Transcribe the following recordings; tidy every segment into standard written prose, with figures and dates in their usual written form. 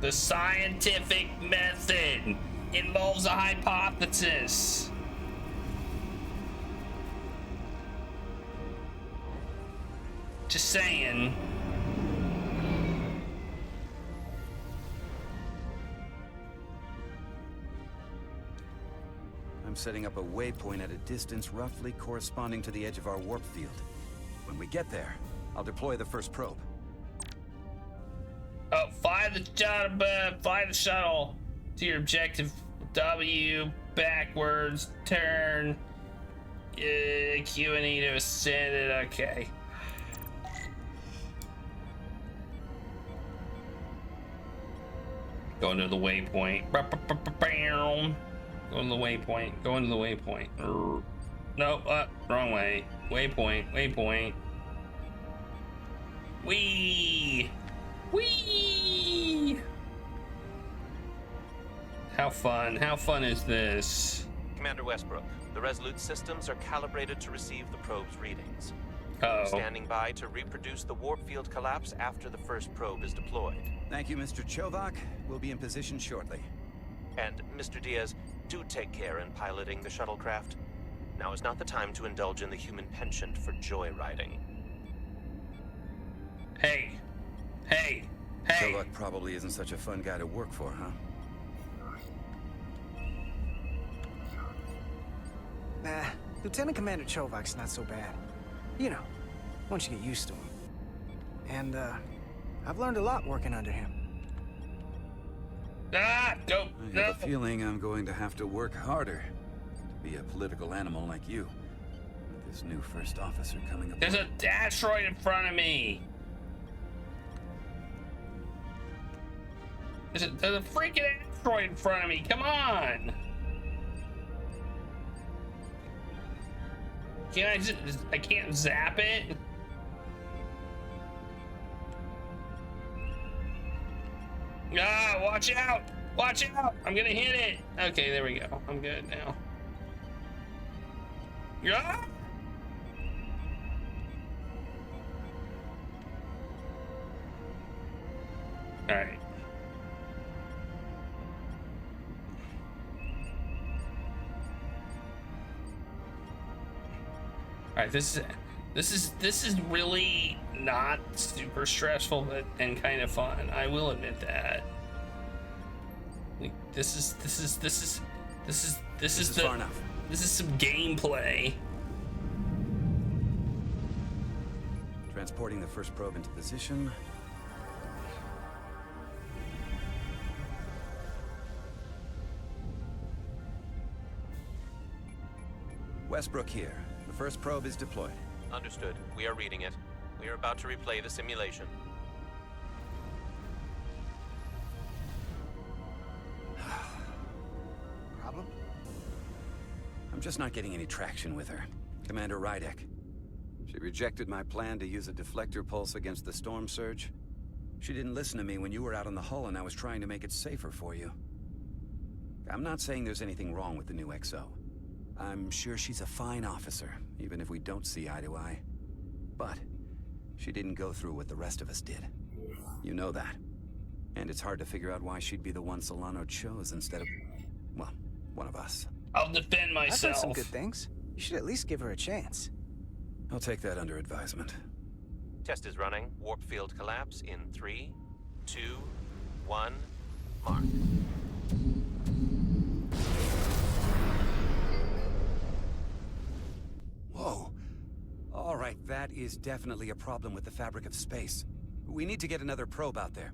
The scientific method involves a hypothesis. Just saying. I'm setting up a waypoint at a distance roughly corresponding to the edge of our warp field. When we get there, I'll deploy the first probe. Oh, fly the shuttle to your objective. W, backwards, turn, Q and E to ascend it. Okay. Going to the waypoint. Going to the waypoint. Going to the waypoint. No, wrong way. Waypoint. Waypoint. Wee. How fun. How fun is this? Commander Westbrook, the Resolute systems are calibrated to receive the probe's readings. Uh-oh. Standing by to reproduce the warp field collapse after the first probe is deployed. Thank you, Mr. Chovak. We'll be in position shortly. And, Mr. Diaz, do take care in piloting the shuttlecraft. Now is not the time to indulge in the human penchant for joyriding. Hey. Chovak probably isn't such a fun guy to work for, huh? Nah, Lieutenant Commander Chovak's not so bad. You know, once you get used to him. And, I've learned a lot working under him. Go. I No. have a feeling I'm going to have to work harder to be a political animal like you. With this new first officer coming up. There's an asteroid in front of me. There's a freaking asteroid in front of me. Come on. I can't zap it? Ah, watch out! Watch out! I'm gonna hit it! Okay, there we go. I'm good now. Ah! Alright. Alright, this is really not super stressful, but and kind of fun. I will admit that. Like, this is far enough. This is some gameplay. Transporting the first probe into position. Westbrook here. The first probe is deployed. Understood. We are reading it. We are about to replay the simulation. Problem? I'm just not getting any traction with her. Commander Rydek. She rejected my plan to use a deflector pulse against the storm surge. She didn't listen to me when you were out on the hull and I was trying to make it safer for you. I'm not saying there's anything wrong with the new XO. I'm sure she's a fine officer, even if we don't see eye to eye. But she didn't go through what the rest of us did. You know that. And it's hard to figure out why she'd be the one Solano chose instead of, well, one of us. I'll defend I've myself. done some good things. You should at least give her a chance. I'll take that under advisement. Test is running. Warp field collapse in 3, 2, 1, mark. Whoa. All right, that is definitely a problem with the fabric of space. We need to get another probe out there.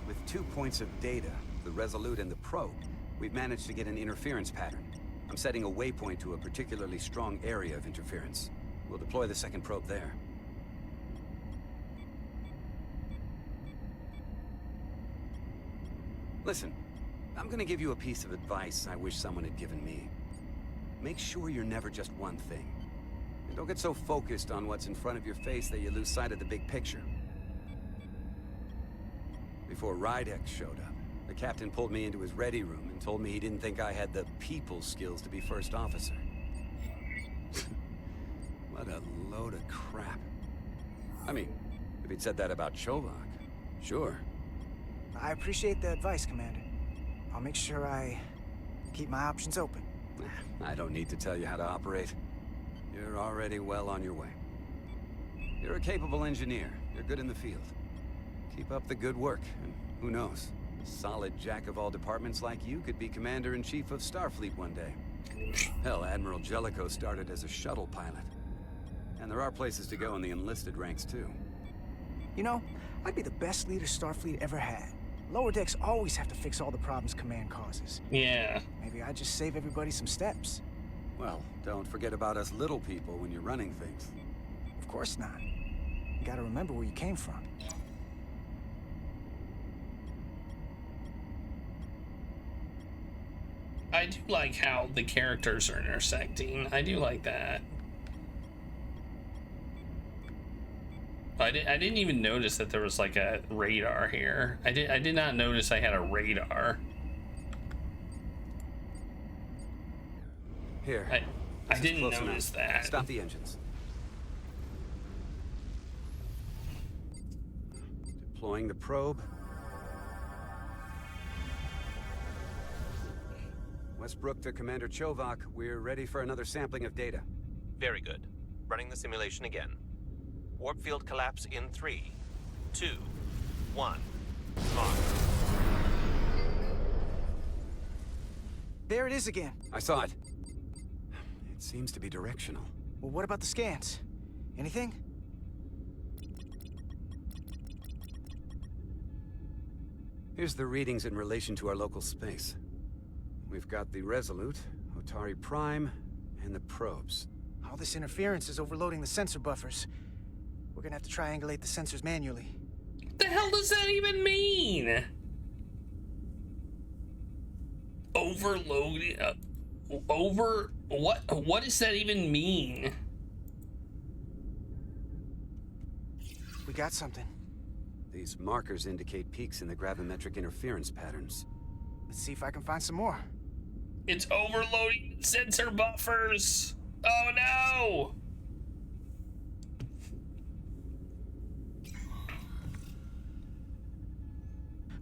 With 2 points of data, the Resolute and the probe, we've managed to get an interference pattern. I'm setting a waypoint to a particularly strong area of interference. We'll deploy the second probe there. Listen, I'm gonna give you a piece of advice I wish someone had given me. Make sure you're never just one thing. And don't get so focused on what's in front of your face that you lose sight of the big picture. Before Rydek showed up, the captain pulled me into his ready room and told me he didn't think I had the people skills to be first officer. What a load of crap. mean, if he'd said that about Chovak, sure. I appreciate the advice, Commander. I'll make sure I keep my options open. I don't need to tell you how to operate. You're already well on your way. You're a capable engineer. You're good in the field. Keep up the good work, and who knows? A solid jack of all departments like you could be Commander-in-Chief of Starfleet one day. Hell, Admiral Jellicoe started as a shuttle pilot. And there are places to go in the enlisted ranks, too. You know, I'd be the best leader Starfleet ever had. Lower decks always have to fix all the problems Command causes. Yeah. Maybe I'd just save everybody some steps. Well, don't forget about us little people when you're running things. Of course not. You gotta remember where you came from. I do like how the characters are intersecting. I do like that. I didn't even notice that there was like a radar here. I did not notice I had a radar. Here. I didn't notice that. Stop the engines. Deploying the probe. Westbrook to Commander Chovak. We're ready for another sampling of data. Very good. Running the simulation again. Warp field collapse in 3, 2, 1. Mark. There it is again. I saw it. It seems to be directional. Well, what about the scans? Anything? Here's the readings in relation to our local space. We've got the Resolute, Otari Prime, and the probes. All this interference is overloading the sensor buffers. We're gonna have to triangulate the sensors manually. What the hell does that even mean? Overloading? What does that even mean? We got something. These markers indicate peaks in the gravimetric interference patterns. Let's see if I can find some more. It's overloading sensor buffers. Oh no!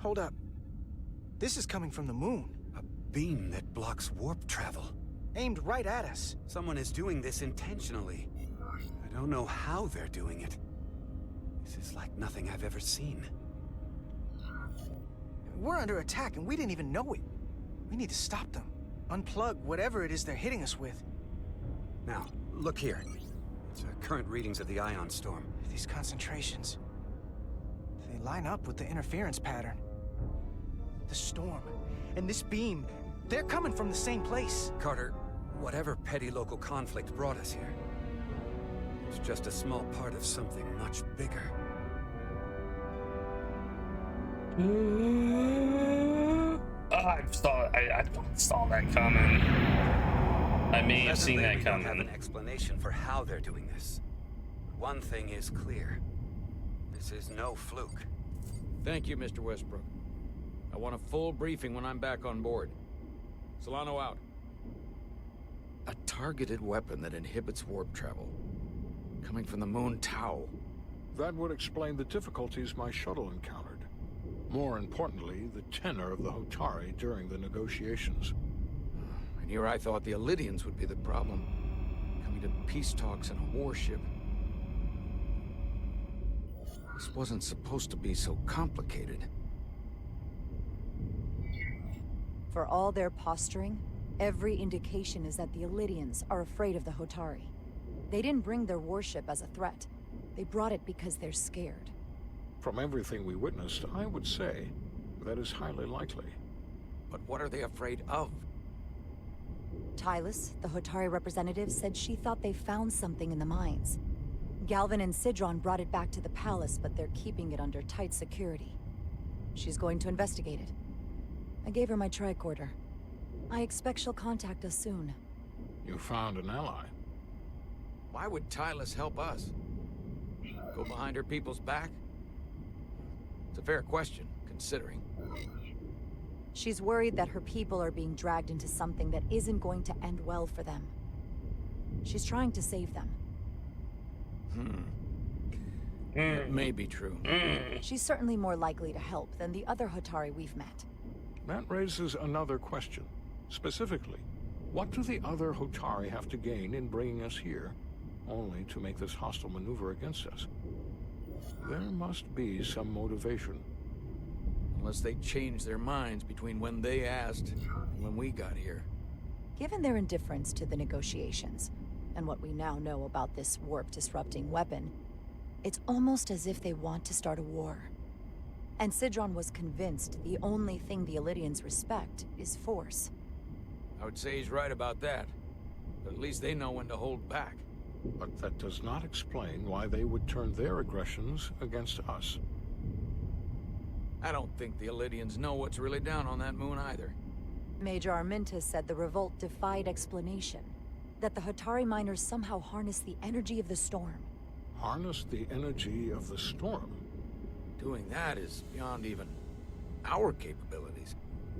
Hold up. This is coming from the moon. A beam that blocks warp travel. Aimed right at us. Someone is doing this intentionally. I don't know how they're doing it. This is like nothing I've ever seen. We're under attack and we didn't even know it. We need to stop them. Unplug whatever it is they're hitting us with. Now, look here. It's current readings of the ion storm. These concentrations. They line up with the interference pattern. The storm and this beam, they're coming from the same place. Carter, whatever petty local conflict brought us here, it's just a small part of something much bigger. I saw that coming. I may have seen that We don't have coming. an explanation for how they're doing this. One thing is clear. This is no fluke. Thank you, Mr. Westbrook. I want a full briefing when I'm back on board. Solano out. A targeted weapon that inhibits warp travel. Coming from the moon Tau. That would explain the difficulties my shuttle encountered. More importantly, the tenor of the Hotari during the negotiations. And here I thought the Illidians would be the problem. Coming to peace talks in a warship. This wasn't supposed to be so complicated. For all their posturing, every indication is that the Illidians are afraid of the Hotari. They didn't bring their warship as a threat. They brought it because they're scared. From everything we witnessed, I would say that is highly likely. But what are they afraid of? Tylus, the Hotari representative, said she thought they found something in the mines. Galvin and Sidron brought it back to the palace, but they're keeping it under tight security. She's going to investigate it. I gave her my tricorder. I expect she'll contact us soon. You found an ally. Why would Tylus help us? Go behind her people's back? It's a fair question, considering. She's worried that her people are being dragged into something that isn't going to end well for them. She's trying to save them. That may be true. She's certainly more likely to help than the other Hotari we've met. That raises another question. Specifically, what do the other Hotari have to gain in bringing us here, only to make this hostile maneuver against us? There must be some motivation. Unless they changed their minds between when they asked and when we got here. Given their indifference to the negotiations, and what we now know about this warp-disrupting weapon, it's almost as if they want to start a war. And Sidron was convinced the only thing the Illidians respect is force. I would say he's right about that. But at least they know when to hold back. But that does not explain why they would turn their aggressions against us. I don't think the Illidians know what's really down on that moon either. Major Armintas said the revolt defied explanation. That the Hotari miners somehow harnessed the energy of the storm. Harness the energy of the storm? Doing that is beyond even our capabilities.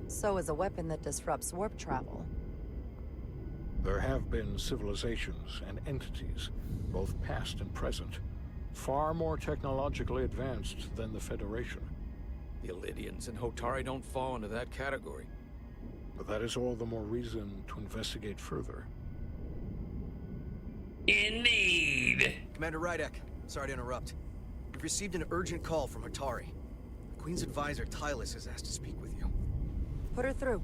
So is a weapon that disrupts warp travel. There have been civilizations and entities, both past and present, far more technologically advanced than the Federation. The Illidians and Hotari don't fall into that category. But that is all the more reason to investigate further. Indeed. Commander Rydek, sorry to interrupt. We've received an urgent call from Hotari. The Queen's advisor, Tylus, has asked to speak with you. Put her through.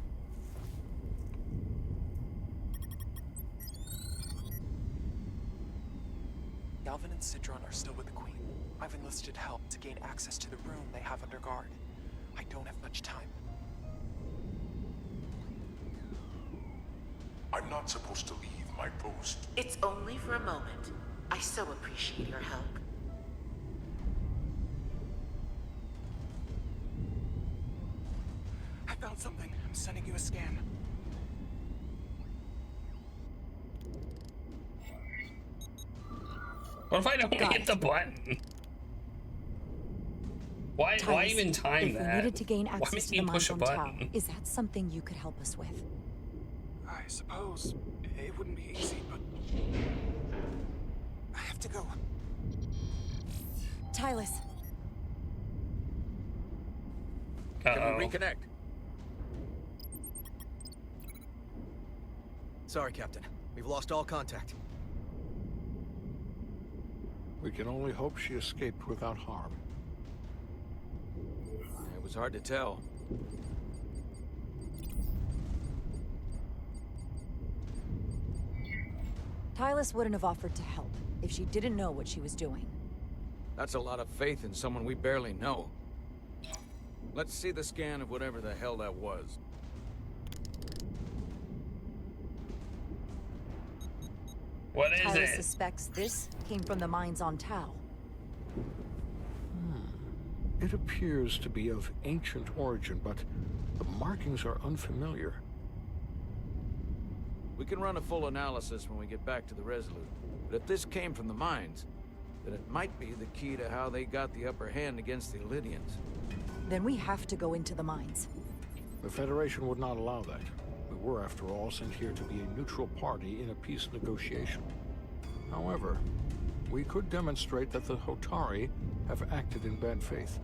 Galvin and Sidron are still with the Queen. I've enlisted help to gain access to the room they have under guard. I don't have much time. I'm not supposed to leave my post. It's only for a moment. I so appreciate your help. I found something. I'm sending you a scan. What if I don't Got hit it. the button? Why Tylus, even time if that? we needed to gain Why access make to me the push mines a on Tau, button? is that something you could help us with? I suppose it wouldn't be easy, but I have to go. Tylus, Can we reconnect? Sorry, Captain. We've lost all contact. We can only hope she escaped without harm. It was hard to tell. Tylus wouldn't have offered to help if she didn't know what she was doing. That's a lot of faith in someone we barely know. Let's see the scan of whatever the hell that was. What is Tylus it? suspects this came from the mines on Tau. It appears to be of ancient origin, but the markings are unfamiliar. We can run a full analysis when we get back to the Resolute. But if this came from the mines, then it might be the key to how they got the upper hand against the Illidians. Then we have to go into the mines. The Federation would not allow that. We were, after all, sent here to be a neutral party in a peace negotiation. However, we could demonstrate that the Hotari have acted in bad faith,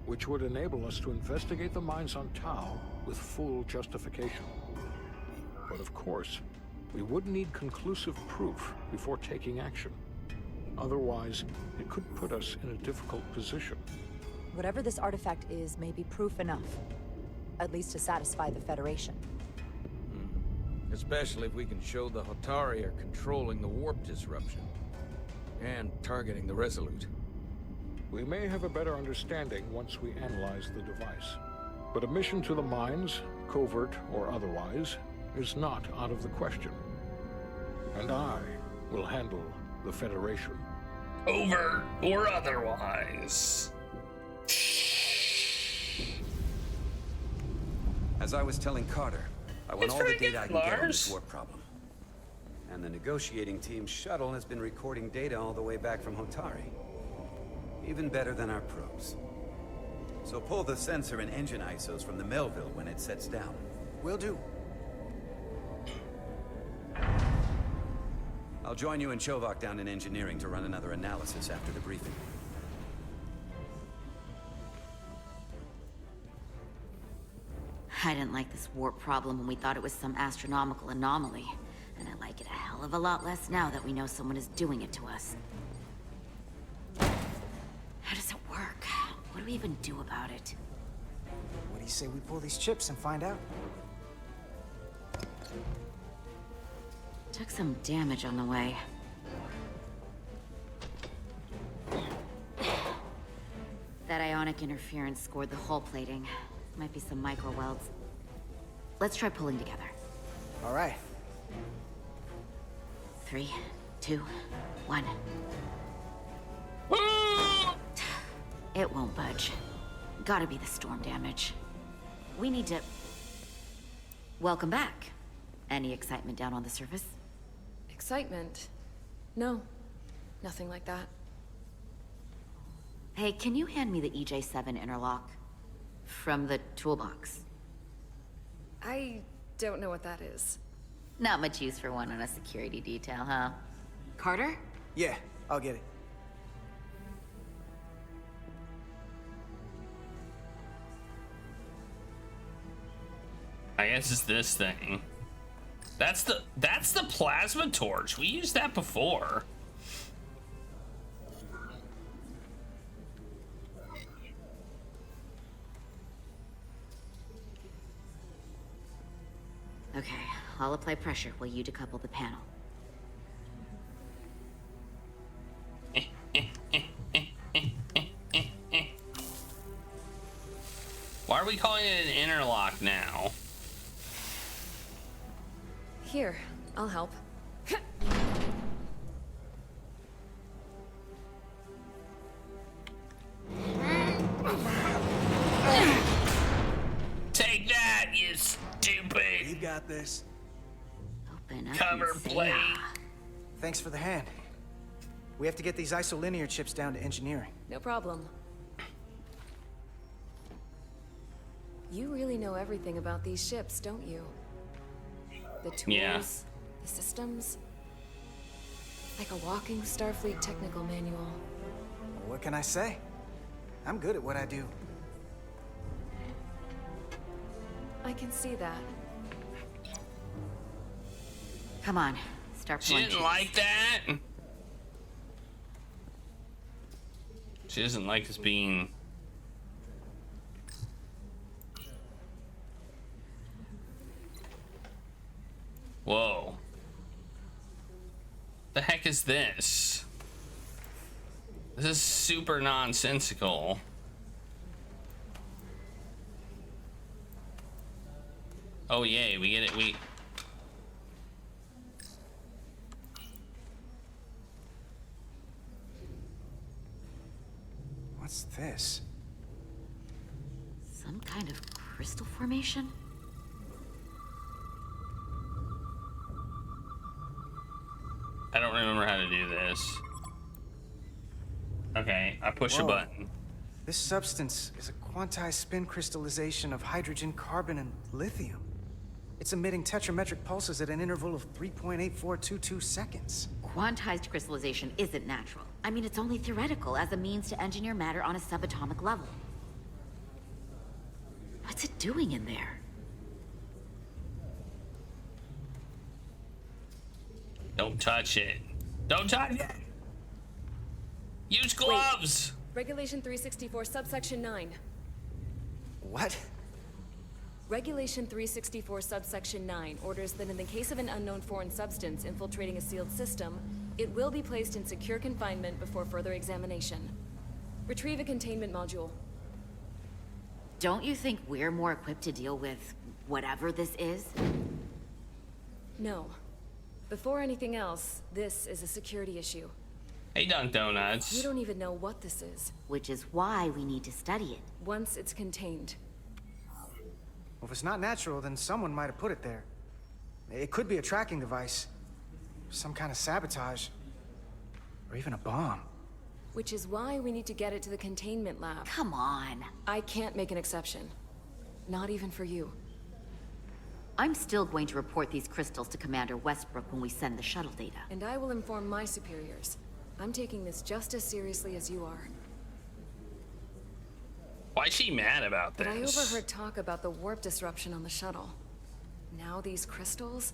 which would enable us to investigate the mines on Tau with full justification. But of course, we would need conclusive proof before taking action. Otherwise, it could put us in a difficult position. Whatever this artifact is may be proof enough. At least to satisfy the Federation. Especially if we can show the Hotari are controlling the warp disruption. And targeting the Resolute. We may have a better understanding once we analyze the device. But a mission to the mines, covert or otherwise, is not out of the question. And I will handle the Federation. Over or otherwise. As I was telling Carter, I want It's all the very data good, I can get on Lars. this warp problem. And the negotiating team's shuttle has been recording data all the way back from Hotari. Even better than our probes. So pull the sensor and engine ISOs from the Melville when it sets down. Will do. I'll join you and Chovak down in engineering to run another analysis after the briefing. I didn't like this warp problem when we thought it was some astronomical anomaly. And I like it a hell of a lot less now that we know someone is doing it to us. How does it work? What do we even do about it? What do you say we pull these chips and find out? Took some damage on the way. That ionic interference scored the hull plating. Might be some micro welds. Let's try pulling together. All right. 3, 2, 1. It won't budge. Gotta be the storm damage. We need to... Welcome back. Any excitement down on the surface? Excitement? No. Nothing like that. Hey, can you hand me the EJ7 interlock? From the toolbox. I don't know what that is. Not much use for one on a security detail, huh? Carter? Yeah, I'll get it. I guess it's this thing. That's the plasma torch. We used that before. Okay, I'll apply pressure while you decouple the panel. Why are we calling it an interlock now? Here, I'll help. Take that, you stupid! You got this. Open up. Cover plate. Thanks for the hand. We have to get these isolinear chips down to engineering. No problem. You really know everything about these ships, don't you? The tools, Yeah. the systems. Like a walking Starfleet technical manual. What can I say? I'm good at what I do. I can see that. Come on, start She pulling didn't chips. like that. She doesn't like us being... Whoa. The heck is this? This is super nonsensical. Oh yay, we get it, What's this? Some kind of crystal formation? I don't remember how to do this. Okay, I push a Whoa. button. This substance is a quantized spin crystallization of hydrogen, carbon, and lithium. It's emitting tetrametric pulses at an interval of 3.8422 seconds. Quantized crystallization isn't natural. I mean, it's only theoretical as a means to engineer matter on a subatomic level. What's it doing in there? Don't touch it. Don't touch it! Use gloves! Regulation 364, subsection 9. What? Regulation 364, subsection 9 orders that in the case of an unknown foreign substance infiltrating a sealed system, it will be placed in secure confinement before further examination. Retrieve a containment module. Don't you think we're more equipped to deal with whatever this is? No. Before anything else, this is a security issue. Hey, Dunk Donuts. We don't even know what this is. Which is why we need to study it. Once it's contained. Well, if it's not natural, then someone might have put it there. It could be a tracking device, some kind of sabotage, or even a bomb. Which is why we need to get it to the containment lab. Come on. I can't make an exception. Not even for you. I'm still going to report these crystals to Commander Westbrook when we send the shuttle data. And I will inform my superiors. I'm taking this just as seriously as you are. Why is she mad about this? But I overheard talk about the warp disruption on the shuttle. Now these crystals?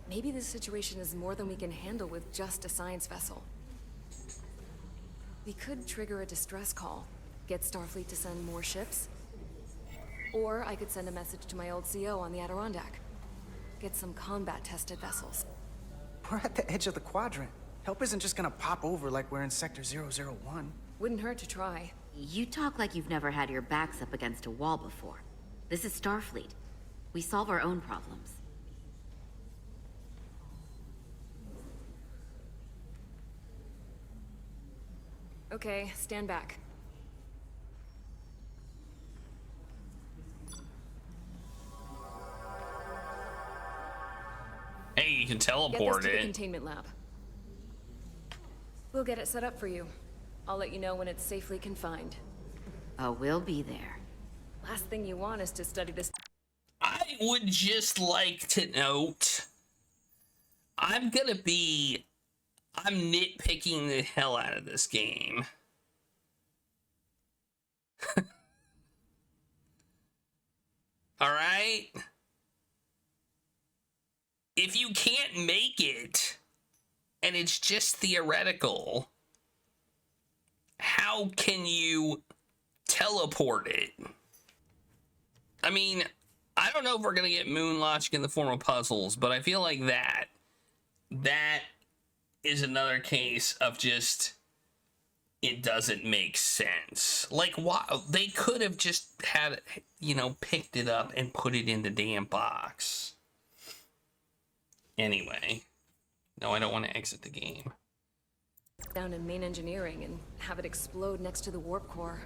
Maybe this situation is more than we can handle with just a science vessel. We could trigger a distress call, get Starfleet to send more ships. Or I could send a message to my old CO on the Adirondack. Get some combat-tested vessels. We're at the edge of the quadrant. Help isn't just gonna pop over like we're in Sector 001. Wouldn't hurt to try. You talk like you've never had your backs up against a wall before. This is Starfleet. We solve our own problems. Okay, stand back. Hey, you can Get teleport this to the it. containment lab. We'll get it set up for you. I'll let you know when it's safely confined. Oh, we'll be there. Last thing you want is to study this. I would just like to note, I'm nitpicking the hell out of this game. Alright? If you can't make it, and it's just theoretical, how can you teleport it? I mean, I don't know if we're going to get moon logic in the form of puzzles, but I feel like that is another case of just, it doesn't make sense. Like, why they could have just had, picked it up and put it in the damn box. Anyway, no, I don't want to exit the game. Down in main engineering and have it explode next to the warp core.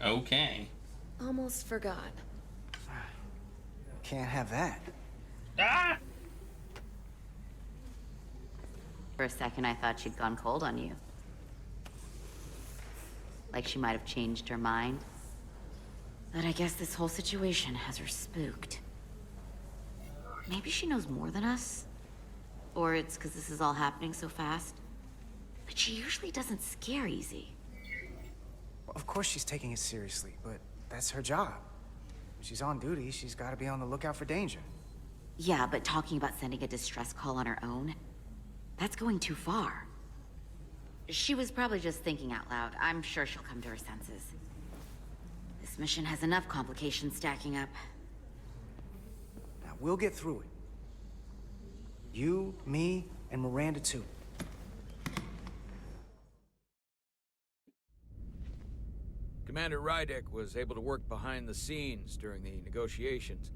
Okay. Almost forgot. Can't have that. Ah! For a second, I thought she'd gone cold on you. Like she might have changed her mind. But I guess this whole situation has her spooked. Maybe she knows more than us? Or it's because this is all happening so fast? But she usually doesn't scare easy. Well, of course she's taking it seriously, but that's her job. When she's on duty, she's gotta be on the lookout for danger. Yeah, but talking about sending a distress call on her own? That's going too far. She was probably just thinking out loud. I'm sure she'll come to her senses. This mission has enough complications stacking up. Now, we'll get through it. You, me, and Miranda too. Commander Rydek was able to work behind the scenes during the negotiations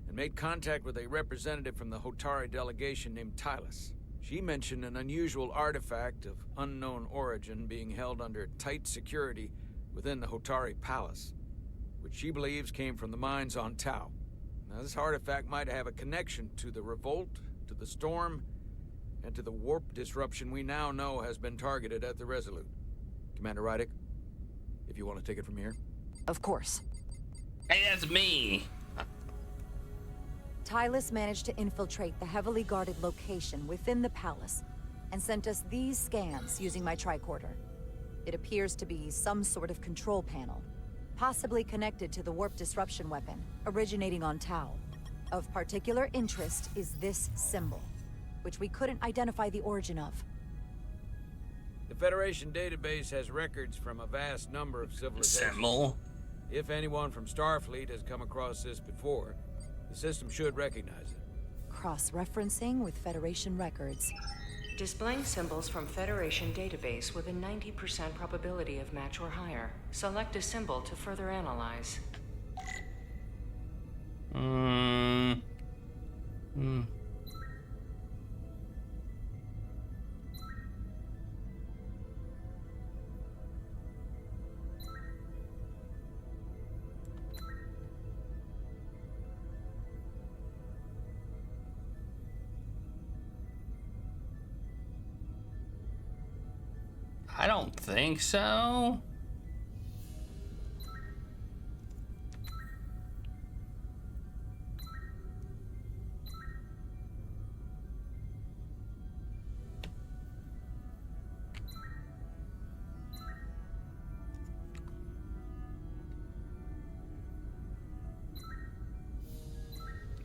and made contact with a representative from the Hotari delegation named Tylus. She mentioned an unusual artifact of unknown origin being held under tight security within the Hotari Palace, which she believes came from the mines on Tau. Now, this artifact might have a connection to the revolt, to the storm, and to the warp disruption we now know has been targeted at the Resolute. Commander Rydek, if you want to take it from here. Of course. Hey, that's me. Tylus managed to infiltrate the heavily guarded location within the palace and sent us these scans using my tricorder. It appears to be some sort of control panel, possibly connected to the warp disruption weapon originating on Tau. Of particular interest is this symbol, which we couldn't identify the origin of. The Federation database has records from a vast number of civilizations. Symbol. If anyone from Starfleet has come across this before, the system should recognize it. Cross-referencing with Federation records. Displaying symbols from Federation database with a 90% probability of match or higher. Select a symbol to further analyze. I don't think so.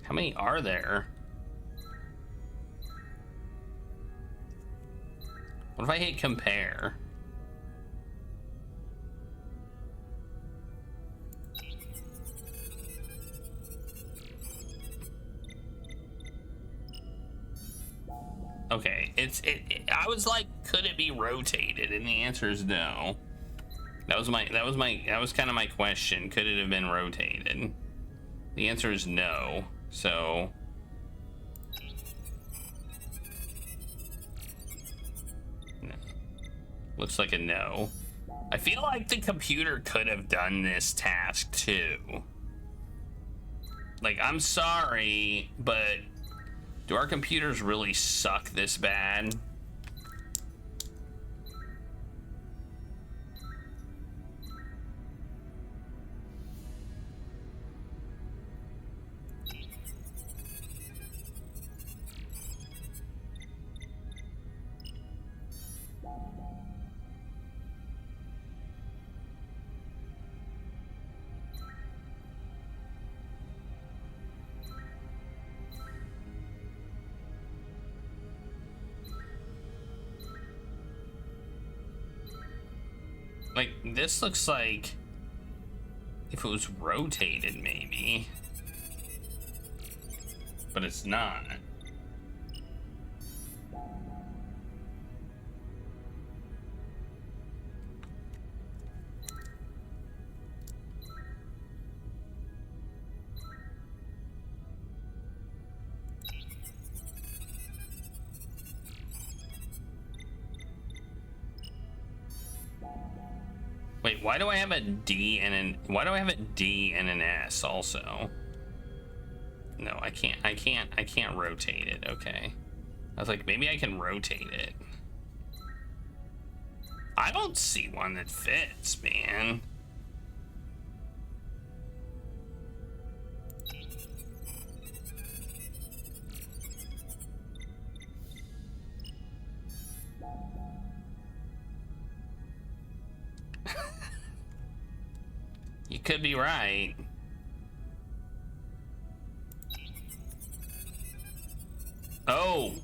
How many are there? What if I hit compare? Okay, I was like, could it be rotated? And the answer is no. That was kind of my question. Could it have been rotated? The answer is no. So no. Looks like a no. I feel like the computer could have done this task too. Like, I'm sorry, but do our computers really suck this bad? Like, this looks like if it was rotated, maybe. But it's not. Wait, why do I have a D and an S also? No, I can't rotate it. Okay. I was like, maybe I can rotate it. I don't see one that fits, man. You could be right. Oh.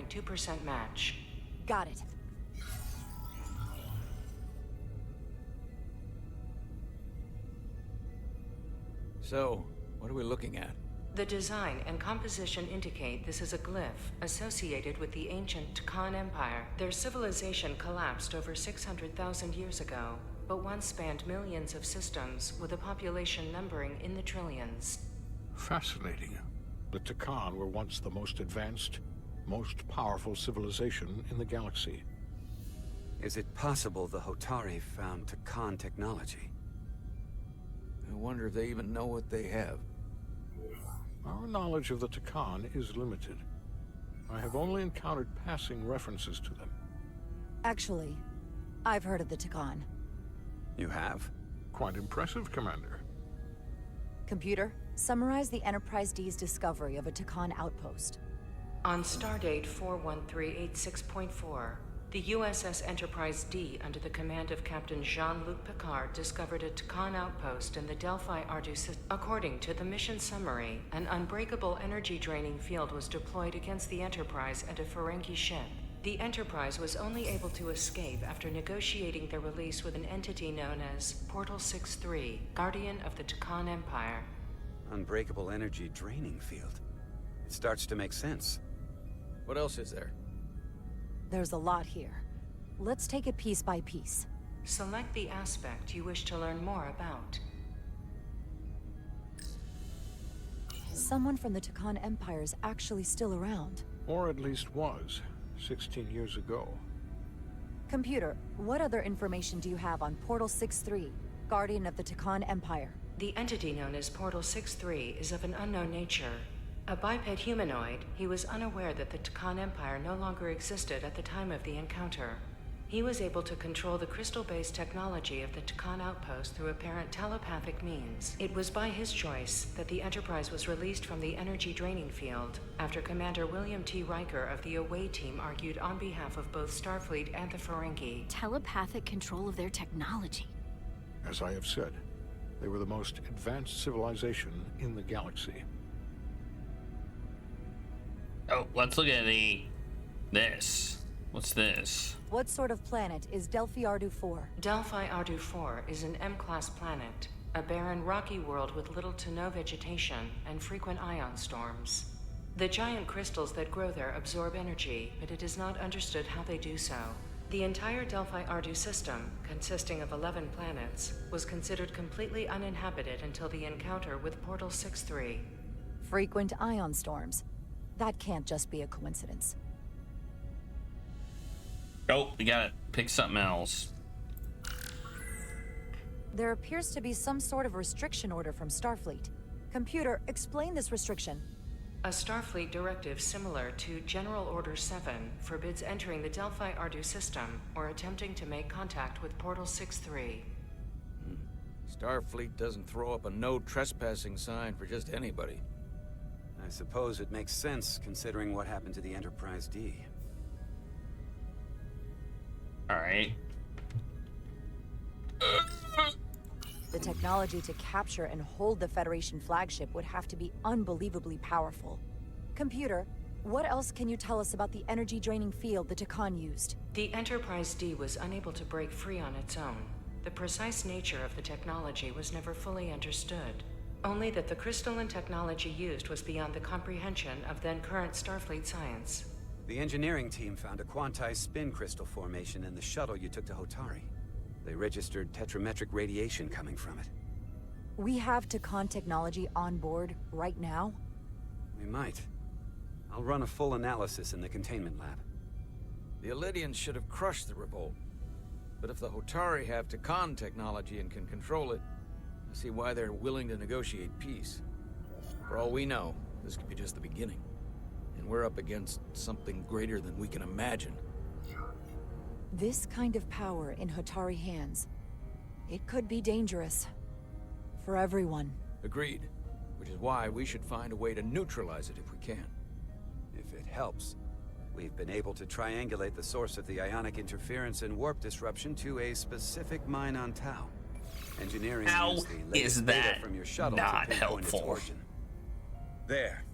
.2% match. Got it. So, what are we looking at? The design and composition indicate this is a glyph associated with the ancient Khan Empire. Their civilization collapsed over 600,000 years ago, but once spanned millions of systems with a population numbering in the trillions. Fascinating. The Takan were once the most advanced, most powerful civilization in the galaxy. Is it possible the Hotari found Takan technology? I wonder if they even know what they have. Our knowledge of the Takan is limited. I have only encountered passing references to them. Actually, I've heard of the Takan. You have? Quite impressive, Commander. Computer, summarize the Enterprise D's discovery of a Takan outpost. On stardate 41386.4, the USS Enterprise D, under the command of Captain Jean-Luc Picard, discovered a Takan outpost in the Delphi Ardu system. According to the mission summary, an unbreakable energy-draining field was deployed against the Enterprise and a Ferengi ship. The Enterprise was only able to escape after negotiating their release with an entity known as Portal 6-3, Guardian of the Takan Empire. Unbreakable energy draining field. It starts to make sense. What else is there? There's a lot here. Let's take it piece by piece. Select the aspect you wish to learn more about. Someone from the Takan Empire is actually still around. Or at least was, 16 years ago. Computer, what other information do you have on Portal 6-3, Guardian of the Takan Empire? The entity known as Portal 6-3 is of an unknown nature. A biped humanoid, he was unaware that the Takan Empire no longer existed at the time of the encounter. He was able to control the crystal-based technology of the Takan outpost through apparent telepathic means. It was by his choice that the Enterprise was released from the energy draining field after Commander William T. Riker of the Away team argued on behalf of both Starfleet and the Ferengi. Telepathic control of their technology. As I have said, they were the most advanced civilization in the galaxy. Oh, let's look at this. What's this? What sort of planet is Delphi Ardu 4? Delphi Ardu 4 is an M-class planet, a barren rocky world with little to no vegetation and frequent ion storms. The giant crystals that grow there absorb energy, but it is not understood how they do so. The entire Delphi Ardu system, consisting of 11 planets, was considered completely uninhabited until the encounter with Portal 6-3. Frequent ion storms. That can't just be a coincidence. Oh, we gotta pick something else. There appears to be some sort of restriction order from Starfleet. Computer, explain this restriction. A Starfleet directive similar to General Order 7 forbids entering the Delphi Ardu system or attempting to make contact with Portal 6-3. Starfleet doesn't throw up a no trespassing sign for just anybody. I suppose it makes sense considering what happened to the Enterprise D. All right. The technology to capture and hold the Federation flagship would have to be unbelievably powerful. Computer, what else can you tell us about the energy-draining field the Takan used? The Enterprise D was unable to break free on its own. The precise nature of the technology was never fully understood. Only that the crystalline technology used was beyond the comprehension of then-current Starfleet science. The engineering team found a quantized spin crystal formation in the shuttle you took to Hotari. They registered tetrametric radiation coming from it. We have Takan technology on board right now? We might. I'll run a full analysis in the containment lab. The Illidians should have crushed the revolt. But if the Hotari have Takan technology and can control it, I see why they're willing to negotiate peace. For all we know, this could be just the beginning. And we're up against something greater than we can imagine. This kind of power in Hotari hands, it could be dangerous. For everyone. Agreed. Which is why we should find a way to neutralize it if we can. If it helps, we've been able to triangulate the source of the ionic interference and warp disruption to a specific mine on Tau. Engineering How used the is latest that data from your shuttle not to pinpoint its helpful? origin. There.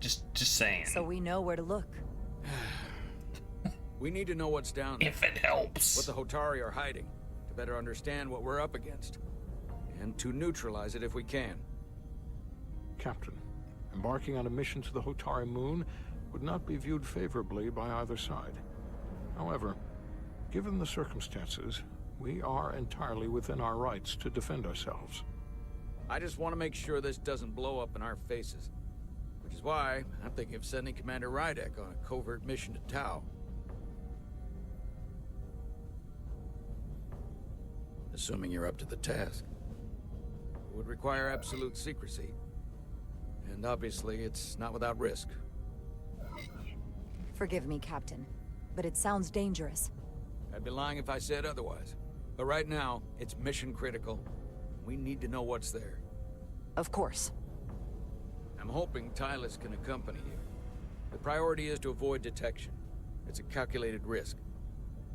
Just saying. So we know where to look. We need to know what's down there. If it helps. What the Hotari are hiding, to better understand what we're up against. And to neutralize it if we can. Captain, embarking on a mission to the Hotari moon would not be viewed favorably by either side. However, given the circumstances, we are entirely within our rights to defend ourselves. I just want to make sure this doesn't blow up in our faces. Which is why I'm thinking of sending Commander Rydek on a covert mission to Tau. Assuming you're up to the task. It would require absolute secrecy. And obviously, it's not without risk. Forgive me, Captain, but it sounds dangerous. I'd be lying if I said otherwise. But right now, it's mission critical. We need to know what's there. Of course. I'm hoping Tylus can accompany you. The priority is to avoid detection. It's a calculated risk.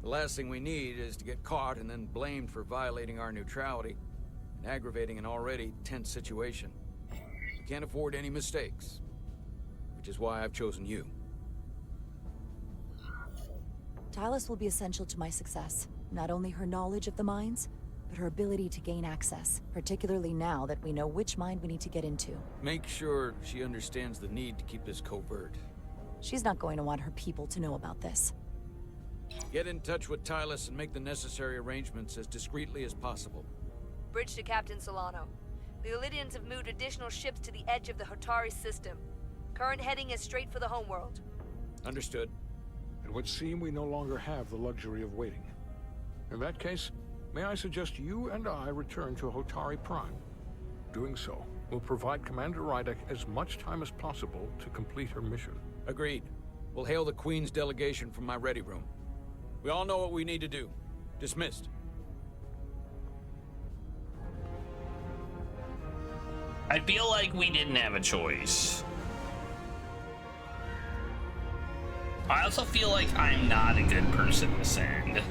The last thing we need is to get caught and then blamed for violating our neutrality and aggravating an already tense situation. We can't afford any mistakes, which is why I've chosen you. Tylus will be essential to my success. Not only her knowledge of the mines, but her ability to gain access, particularly now that we know which mine we need to get into. Make sure she understands the need to keep this covert. She's not going to want her people to know about this. Get in touch with Tylus and make the necessary arrangements as discreetly as possible. Bridge to Captain Solano. The Illidians have moved additional ships to the edge of the Hotari system. Current heading is straight for the homeworld. Understood. It would seem we no longer have the luxury of waiting. In that case, may I suggest you and I return to Hotari Prime? Doing so will provide Commander Rydek as much time as possible to complete her mission. Agreed. We'll hail the Queen's delegation from my ready room. We all know what we need to do. Dismissed. I feel like we didn't have a choice. I also feel like I'm not a good person to send.